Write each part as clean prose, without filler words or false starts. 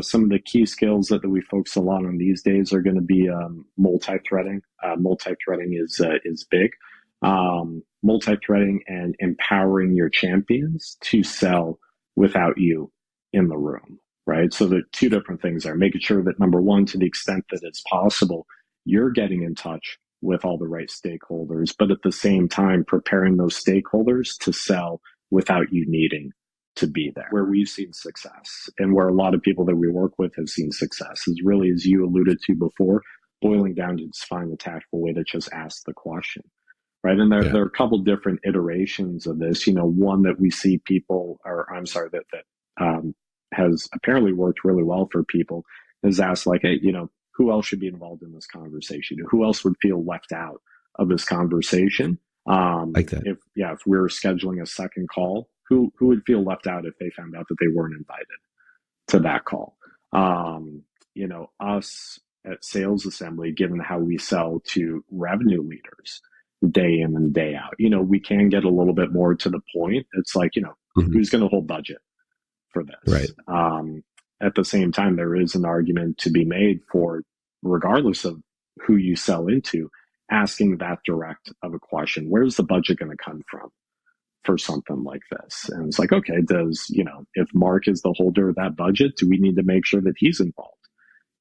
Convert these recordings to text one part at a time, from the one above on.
Some of the key skills that we focus a lot on these days are going to be multi-threading. Multi-threading is big. Multi-threading and empowering your champions to sell without you in the room, right? So the two different things are making sure that number one, to the extent that it's possible, you're getting in touch with all the right stakeholders, but at the same time, preparing those stakeholders to sell without you needing to be there. Where we've seen success and where a lot of people that we work with have seen success is really, as you alluded to before, boiling down to just find the tactful way to just ask the question, right? And there are a couple different iterations of this. One that we see people, or I'm sorry, that has apparently worked really well for people is ask like, hey, who else should be involved in this conversation? Who else would feel left out of this conversation? Like that. If we're scheduling a second call, who would feel left out if they found out that they weren't invited to that call? Us at Sales Assembly, given how we sell to revenue leaders day in and day out, we can get a little bit more to the point. It's like, Mhm. who's going to hold budget for Right. this? At the same time, there is an argument to be made for, regardless of who you sell into, asking that direct of a question. Where's the budget going to come from for something like this? And it's like, okay, if Mark is the holder of that budget, do we need to make sure that he's involved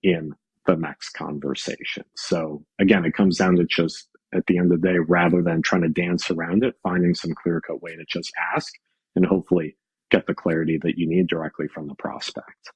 in the next conversation? So again, it comes down to just, at the end of the day, rather than trying to dance around it, finding some clear cut way to just ask and hopefully get the clarity that you need directly from the prospect.